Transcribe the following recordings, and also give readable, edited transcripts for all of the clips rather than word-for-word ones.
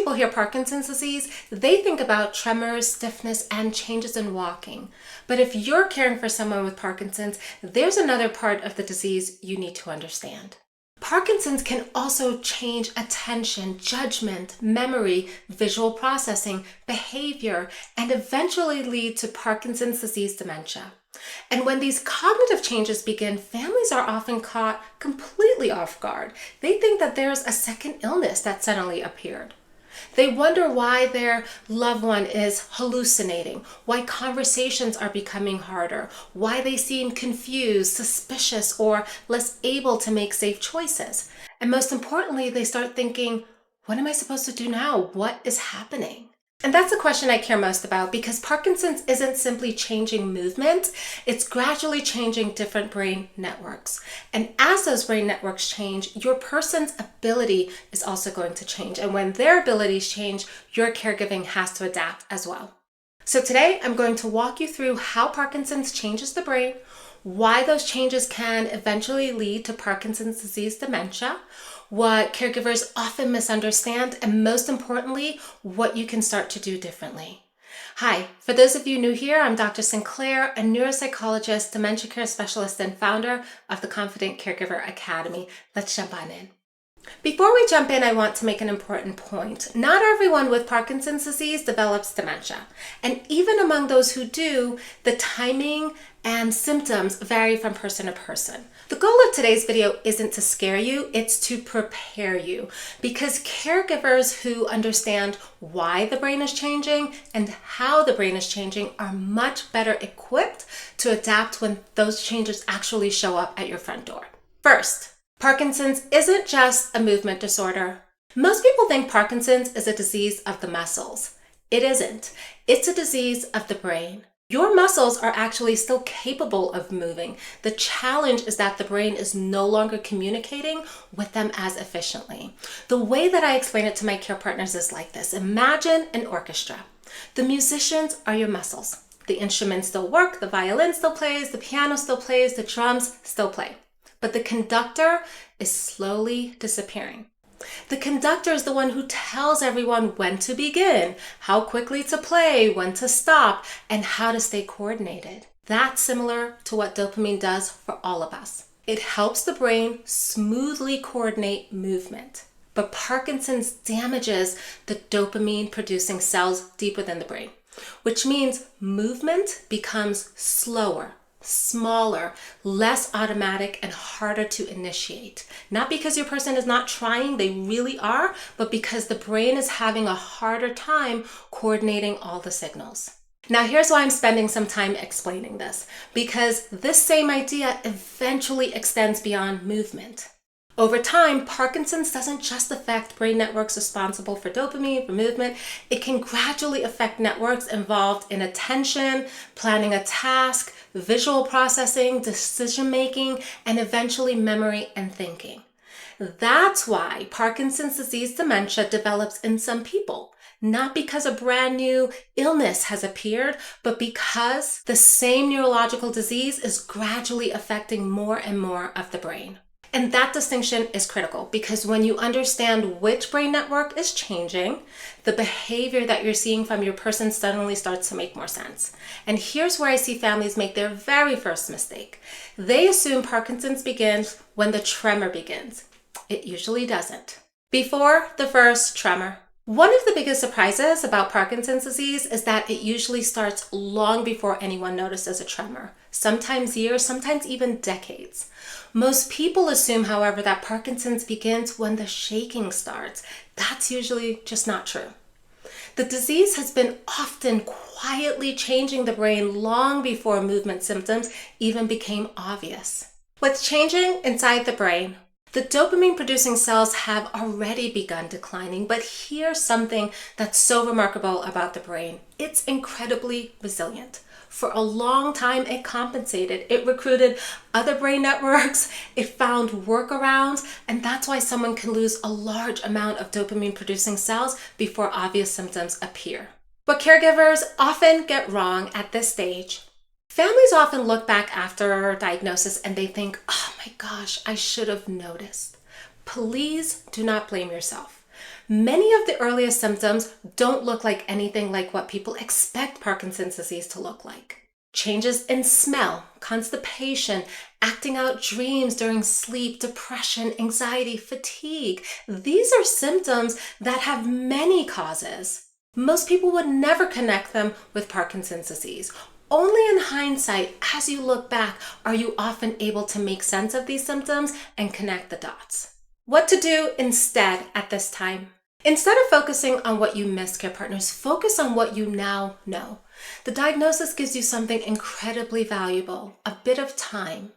people hear Parkinson's disease, they think about tremors, stiffness, and changes in walking. But if you're caring for someone with Parkinson's, there's another part of the disease you need to understand. Parkinson's can also change attention, judgment, memory, visual processing, behavior, and eventually lead to Parkinson's disease dementia. And when these cognitive changes begin, families are often caught completely off guard. They think that there's a second illness that suddenly appeared. They wonder why their loved one is hallucinating, why conversations are becoming harder, why they seem confused, suspicious, or less able to make safe choices. And most importantly, they start thinking, what am I supposed to do now? What is happening? And that's the question I care most about, because Parkinson's isn't simply changing movement, it's gradually changing different brain networks. And as those brain networks change, your person's ability is also going to change. And when their abilities change, your caregiving has to adapt as well. So today I'm going to walk you through how Parkinson's changes the brain, why those changes can eventually lead to Parkinson's disease dementia, what caregivers often misunderstand, and most importantly, what you can start to do differently. Hi, for those of you new here, I'm Dr. Sinclair, a neuropsychologist, dementia care specialist, and founder of the Confident Caregiver Academy. Let's jump on in. Before we jump in, I want to make an important point. Not everyone with Parkinson's disease develops dementia. And even among those who do, the timing and symptoms vary from person to person. The goal of today's video isn't to scare you, it's to prepare you. Because caregivers who understand why the brain is changing and how the brain is changing are much better equipped to adapt when those changes actually show up at your front door. First, Parkinson's isn't just a movement disorder. Most people think Parkinson's is a disease of the muscles. It isn't. It's a disease of the brain. Your muscles are actually still capable of moving. The challenge is that the brain is no longer communicating with them as efficiently. The way that I explain it to my care partners is like this. Imagine an orchestra. The musicians are your muscles. The instruments still work, the violin still plays, the piano still plays, the drums still play. But the conductor is slowly disappearing. The conductor is the one who tells everyone when to begin, how quickly to play, when to stop, and how to stay coordinated. That's similar to what dopamine does for all of us. It helps the brain smoothly coordinate movement. But Parkinson's damages the dopamine-producing cells deep within the brain, which means movement becomes slower, smaller, less automatic, and harder to initiate. Not because your person is not trying, they really are, but because the brain is having a harder time coordinating all the signals. Now here's why I'm spending some time explaining this, because this same idea eventually extends beyond movement. Over time, Parkinson's doesn't just affect brain networks responsible for dopamine, for movement. It can gradually affect networks involved in attention, planning a task, visual processing, decision-making, and eventually memory and thinking. That's why Parkinson's disease dementia develops in some people. Not because a brand new illness has appeared, but because the same neurological disease is gradually affecting more and more of the brain. And that distinction is critical because when you understand which brain network is changing, the behavior that you're seeing from your person suddenly starts to make more sense. And here's where I see families make their very first mistake. They assume Parkinson's begins when the tremor begins. It usually doesn't. Before the first tremor. One of the biggest surprises about Parkinson's disease is that it usually starts long before anyone notices a tremor. Sometimes years, sometimes even decades. Most people assume, however, that Parkinson's begins when the shaking starts. That's usually just not true. The disease has been often quietly changing the brain long before movement symptoms even became obvious. What's changing inside the brain? The dopamine-producing cells have already begun declining, but here's something that's so remarkable about the brain. It's incredibly resilient. For a long time, it compensated. It recruited other brain networks, it found workarounds, and that's why someone can lose a large amount of dopamine-producing cells before obvious symptoms appear. What caregivers often get wrong at this stage: families often look back after diagnosis and they think, oh my gosh, I should have noticed. Please do not blame yourself. Many of the earliest symptoms don't look like anything like what people expect Parkinson's disease to look like. Changes in smell, constipation, acting out dreams during sleep, depression, anxiety, fatigue. These are symptoms that have many causes. Most people would never connect them with Parkinson's disease. Only in hindsight, as you look back, are you often able to make sense of these symptoms and connect the dots. What to do instead at this time? Instead of focusing on what you missed, care partners, focus on what you now know. The diagnosis gives you something incredibly valuable, a bit of time.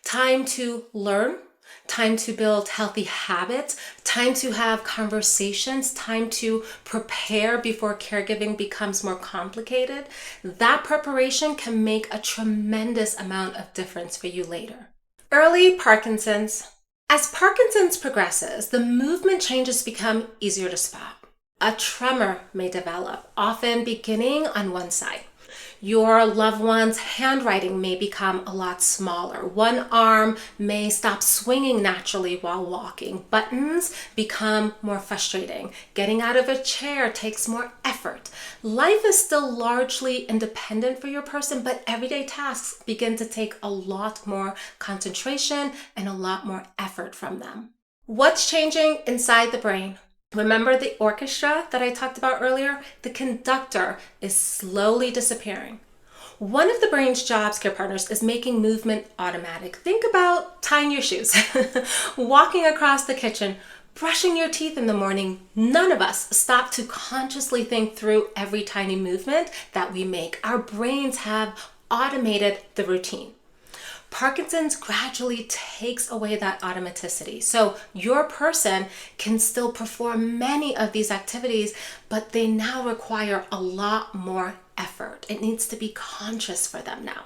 Time to learn, time to build healthy habits, time to have conversations, time to prepare before caregiving becomes more complicated. That preparation can make a tremendous amount of difference for you later. Early Parkinson's. As Parkinson's progresses, the movement changes become easier to spot. A tremor may develop, often beginning on one side. Your loved one's handwriting may become a lot smaller. One arm may stop swinging naturally while walking. Buttons become more frustrating. Getting out of a chair takes more effort. Life is still largely independent for your person, but everyday tasks begin to take a lot more concentration and a lot more effort from them. What's changing inside the brain? Remember the orchestra that I talked about earlier? The conductor is slowly disappearing. One of the brain's jobs, care partners, is making movement automatic. Think about tying your shoes, walking across the kitchen, brushing your teeth in the morning. None of us stop to consciously think through every tiny movement that we make. Our brains have automated the routine. Parkinson's gradually takes away that automaticity. So your person can still perform many of these activities, but they now require a lot more effort. It needs to be conscious for them now.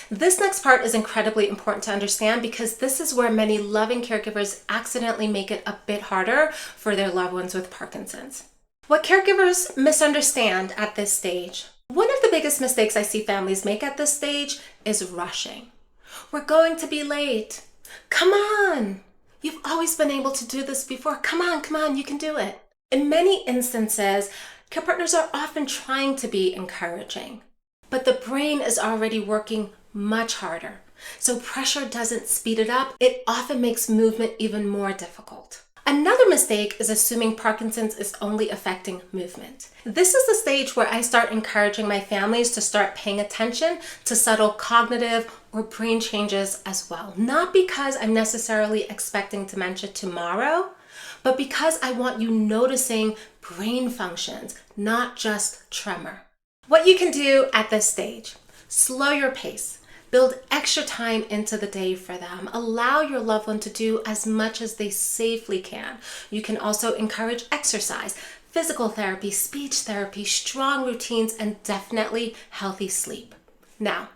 This next part is incredibly important to understand because this is where many loving caregivers accidentally make it a bit harder for their loved ones with Parkinson's. What caregivers misunderstand at this stage. One of the biggest mistakes I see families make at this stage is rushing. We're going to be late. Come on. You've always been able to do this before. Come on, you can do it. In many instances, care partners are often trying to be encouraging, but the brain is already working much harder. So pressure doesn't speed it up. It often makes movement even more difficult. Another mistake is assuming Parkinson's is only affecting movement. This is the stage where I start encouraging my families to start paying attention to subtle cognitive or brain changes as well. Not because I'm necessarily expecting dementia tomorrow, but because I want you noticing brain functions, not just tremor. What you can do at this stage, slow your pace. Build extra time into the day for them. Allow your loved one to do as much as they safely can. You can also encourage exercise, physical therapy, speech therapy, strong routines, and definitely healthy sleep. Now,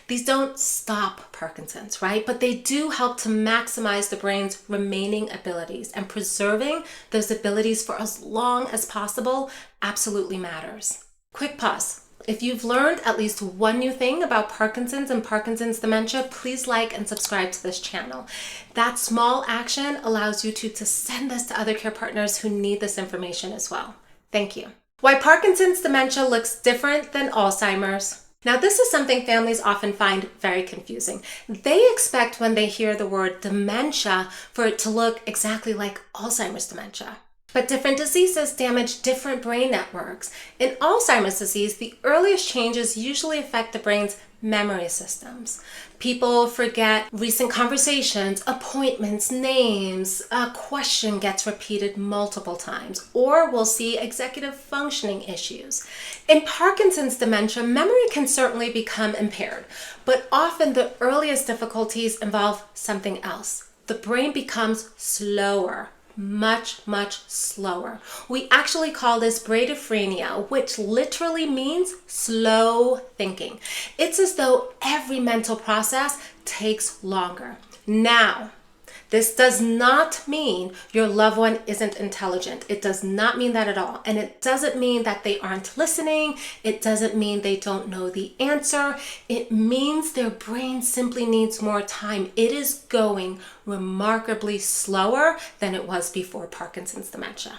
these don't stop Parkinson's, right? But they do help to maximize the brain's remaining abilities, and preserving those abilities for as long as possible absolutely matters. Quick pause. If you've learned at least one new thing about Parkinson's and Parkinson's dementia, please like and subscribe to this channel. That small action allows you to send this to other care partners who need this information as well. Thank you. Why Parkinson's dementia looks different than Alzheimer's. Now, this is something families often find very confusing. They expect when they hear the word dementia for it to look exactly like Alzheimer's dementia. But different diseases damage different brain networks. In Alzheimer's disease, the earliest changes usually affect the brain's memory systems. People forget recent conversations, appointments, names, a question gets repeated multiple times, or we'll see executive functioning issues. In Parkinson's dementia, memory can certainly become impaired, but often the earliest difficulties involve something else. The brain becomes slower. Much slower. We actually call this bradiphrenia, which literally means slow thinking. It's as though every mental process takes longer. Now, this does not mean your loved one isn't intelligent. It does not mean that at all. And it doesn't mean that they aren't listening. It doesn't mean they don't know the answer. It means their brain simply needs more time. It is going remarkably slower than it was before Parkinson's dementia.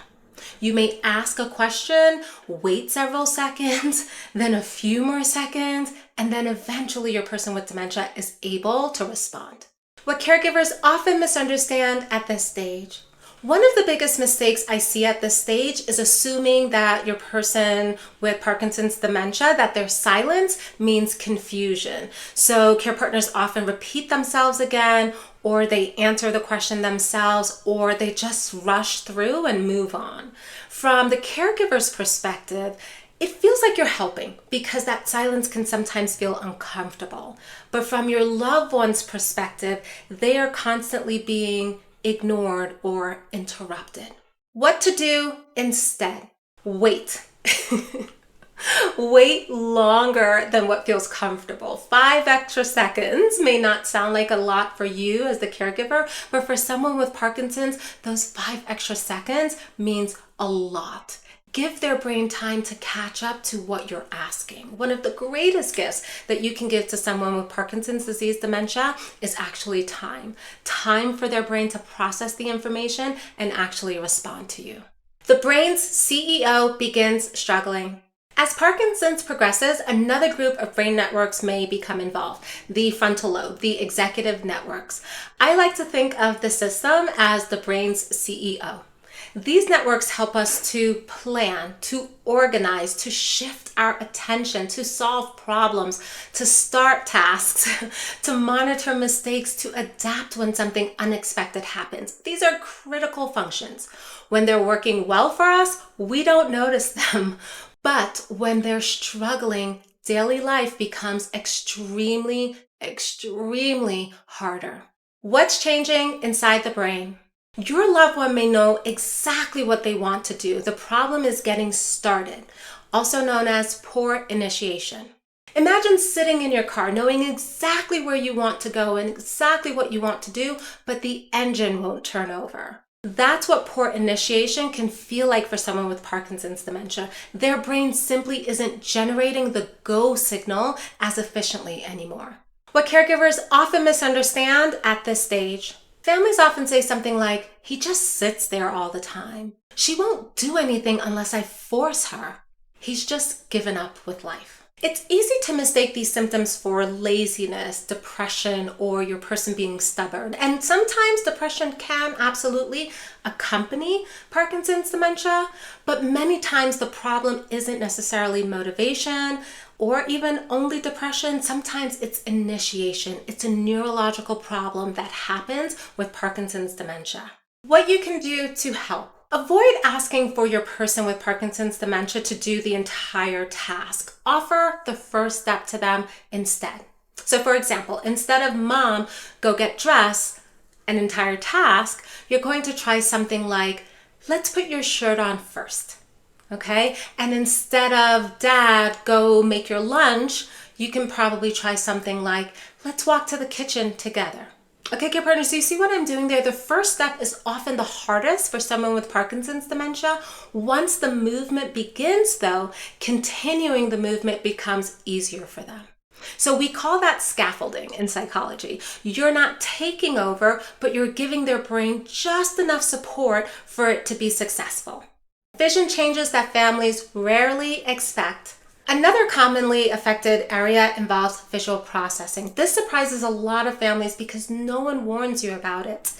You may ask a question, wait several seconds, then a few more seconds, and then eventually your person with dementia is able to respond. What caregivers often misunderstand at this stage. One of the biggest mistakes I see at this stage is assuming that your person with Parkinson's dementia, that their silence means confusion. So care partners often repeat themselves again, or they answer the question themselves, or they just rush through and move on. From the caregiver's perspective, it feels like you're helping because that silence can sometimes feel uncomfortable. But from your loved one's perspective, they are constantly being ignored or interrupted. What to do instead? Wait. Wait longer than what feels comfortable. 5 extra seconds may not sound like a lot for you as the caregiver, but for someone with Parkinson's, those 5 extra seconds means a lot. Give their brain time to catch up to what you're asking. One of the greatest gifts that you can give to someone with Parkinson's disease dementia is actually time. Time for their brain to process the information and actually respond to you. The brain's CEO begins struggling. As Parkinson's progresses, another group of brain networks may become involved, the frontal lobe, the executive networks. I like to think of the system as the brain's CEO. These networks help us to plan, to organize, to shift our attention, to solve problems, to start tasks, to monitor mistakes, to adapt when something unexpected happens. These are critical functions. When they're working well for us, we don't notice them. But when they're struggling, daily life becomes extremely harder. What's changing inside the brain? Your loved one may know exactly what they want to do. The problem is getting started, also known as poor initiation. Imagine sitting in your car knowing exactly where you want to go and exactly what you want to do, but the engine won't turn over. That's what poor initiation can feel like for someone with Parkinson's dementia. Their brain simply isn't generating the go signal as efficiently anymore. What caregivers often misunderstand at this stage. Families often say something like, he just sits there all the time. She won't do anything unless I force her. He's just given up with life. It's easy to mistake these symptoms for laziness, depression, or your person being stubborn. And sometimes depression can absolutely accompany Parkinson's dementia, but many times the problem isn't necessarily motivation or even only depression. Sometimes it's initiation. It's a neurological problem that happens with Parkinson's dementia. What you can do to help. Avoid asking for your person with Parkinson's dementia to do the entire task. Offer the first step to them instead. So for example, instead of mom, go get dressed, an entire task, you're going to try something like, let's put your shirt on first. Okay? And instead of dad, go make your lunch, you can probably try something like, let's walk to the kitchen together. Okay, care partners, so you see what I'm doing there? The first step is often the hardest for someone with Parkinson's dementia. Once the movement begins though, continuing the movement becomes easier for them. So we call that scaffolding in psychology. You're not taking over, but you're giving their brain just enough support for it to be successful. Vision changes that families rarely expect. Another commonly affected area involves visual processing. This surprises a lot of families because no one warns you about it.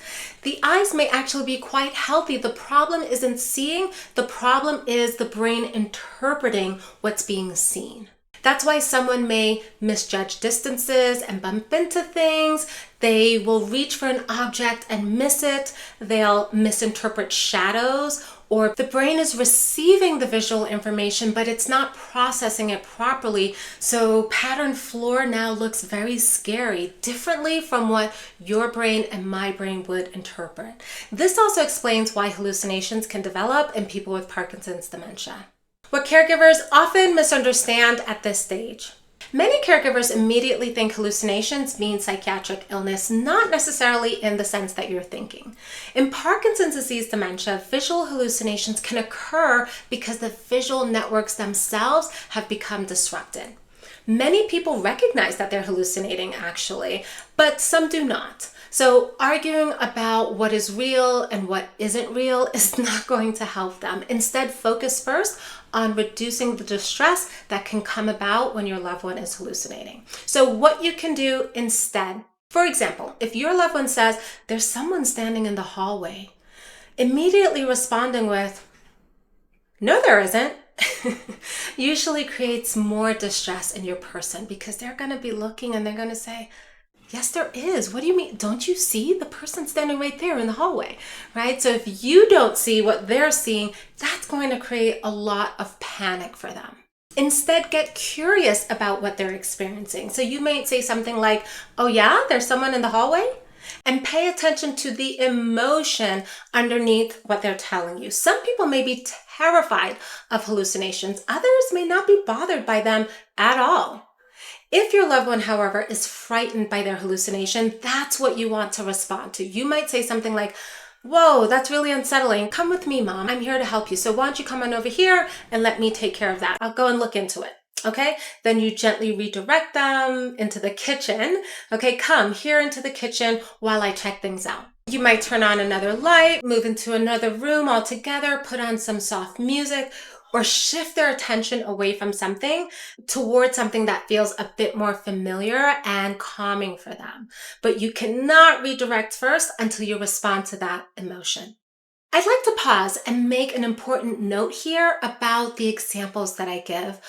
The eyes may actually be quite healthy. The problem isn't seeing, the problem is the brain interpreting what's being seen. That's why someone may misjudge distances and bump into things. They will reach for an object and miss it. They'll misinterpret shadows, or the brain is receiving the visual information, but it's not processing it properly. So patterned floor now looks very scary, differently from what your brain and my brain would interpret. This also explains why hallucinations can develop in people with Parkinson's dementia. What caregivers often misunderstand at this stage. Many caregivers immediately think hallucinations mean psychiatric illness, not necessarily in the sense that you're thinking. In Parkinson's disease dementia, visual hallucinations can occur because the visual networks themselves have become disrupted. Many people recognize that they're hallucinating actually, but some do not. So arguing about what is real and what isn't real is not going to help them. Instead, focus first on reducing the distress that can come about when your loved one is hallucinating. So what you can do instead, for example, if your loved one says, there's someone standing in the hallway, immediately responding with, no, there isn't, usually creates more distress in your person, because they're going to be looking and they're going to say, yes, there is. What do you mean? Don't you see the person standing right there in the hallway, right? So if you don't see what they're seeing, that's going to create a lot of panic for them. Instead, get curious about what they're experiencing. So you might say something like, oh yeah, there's someone in the hallway? And pay attention to the emotion underneath what they're telling you. Some people may be terrified of hallucinations. Others may not be bothered by them at all. If your loved one, however, is frightened by their hallucination, that's what you want to respond to. You might say something like, whoa, that's really unsettling. Come with me, Mom. I'm here to help you. So why don't you come on over here and let me take care of that? I'll go and look into it. Okay, then you gently redirect them into the kitchen. Okay, come here into the kitchen while I check things out. You might turn on another light, move into another room altogether, put on some soft music, or shift their attention away from something towards something that feels a bit more familiar and calming for them. But you cannot redirect first until you respond to that emotion. I'd like to pause and make an important note here about the examples that I give.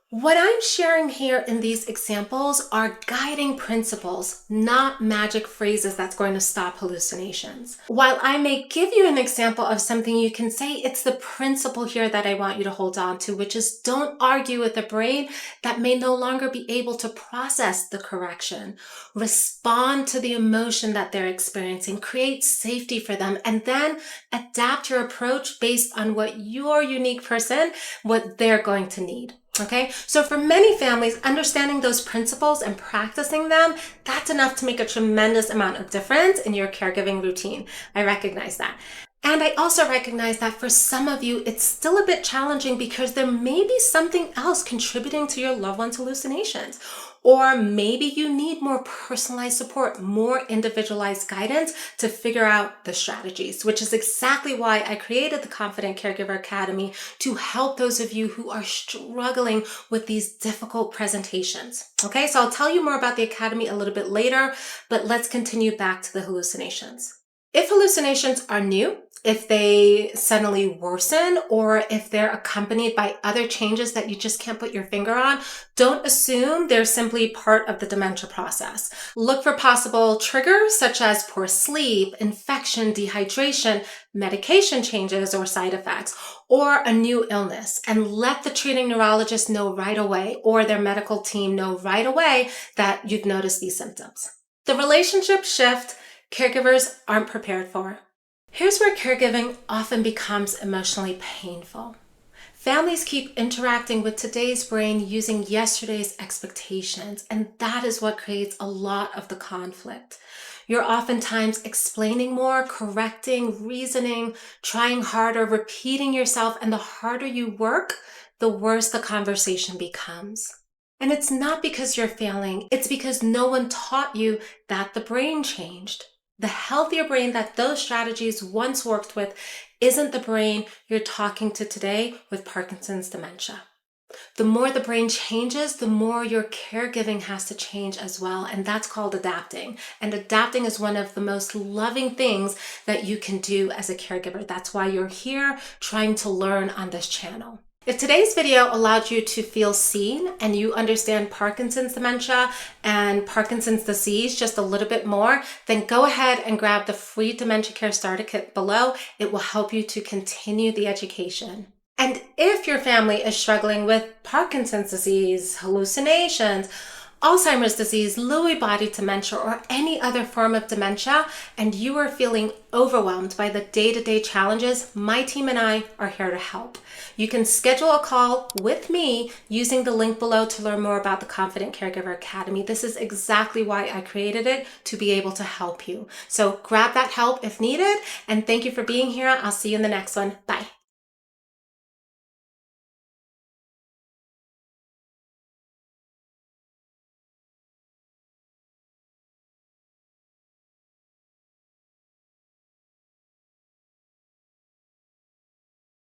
What I'm sharing here in these examples are guiding principles, not magic phrases that's going to stop hallucinations. While I may give you an example of something you can say, it's the principle here that I want you to hold on to, which is don't argue with a brain that may no longer be able to process the correction. Respond to the emotion that they're experiencing, create safety for them, and then adapt your approach based on what your unique person, what they're going to need. Okay, so for many families, understanding those principles and practicing them, that's enough to make a tremendous amount of difference in your caregiving routine. I recognize that. And I also recognize that for some of you, it's still a bit challenging because there may be something else contributing to your loved one's hallucinations. Or maybe you need more personalized support, more individualized guidance to figure out the strategies, which is exactly why I created the Confident Caregiver Academy to help those of you who are struggling with these difficult presentations. Okay, so I'll tell you more about the Academy a little bit later, but let's continue back to the hallucinations. If hallucinations are new, if they suddenly worsen, or if they're accompanied by other changes that you just can't put your finger on, don't assume they're simply part of the dementia process. Look for possible triggers such as poor sleep, infection, dehydration, medication changes or side effects, or a new illness, and let the treating neurologist know right away, or their medical team know right away that you've noticed these symptoms. The relationship shift caregivers aren't prepared for. Here's where caregiving often becomes emotionally painful. Families keep interacting with today's brain using yesterday's expectations, and that is what creates a lot of the conflict. You're oftentimes explaining more, correcting, reasoning, trying harder, repeating yourself, and the harder you work, the worse the conversation becomes. And it's not because you're failing, it's because no one taught you that the brain changed. The healthier brain that those strategies once worked with isn't the brain you're talking to today with Parkinson's dementia. The more the brain changes, the more your caregiving has to change as well. And that's called adapting. And adapting is one of the most loving things that you can do as a caregiver. That's why you're here trying to learn on this channel. If today's video allowed you to feel seen and you understand Parkinson's dementia and Parkinson's disease just a little bit more, then go ahead and grab the free Dementia Care Starter Kit below. It will help you to continue the education. And if your family is struggling with Parkinson's disease, hallucinations, Alzheimer's disease, Lewy body dementia, or any other form of dementia, and you are feeling overwhelmed by the day-to-day challenges, my team and I are here to help. You can schedule a call with me using the link below to learn more about the Confident Caregiver Academy. This is exactly why I created it, to be able to help you. So grab that help if needed, and thank you for being here. I'll see you in the next one. Bye.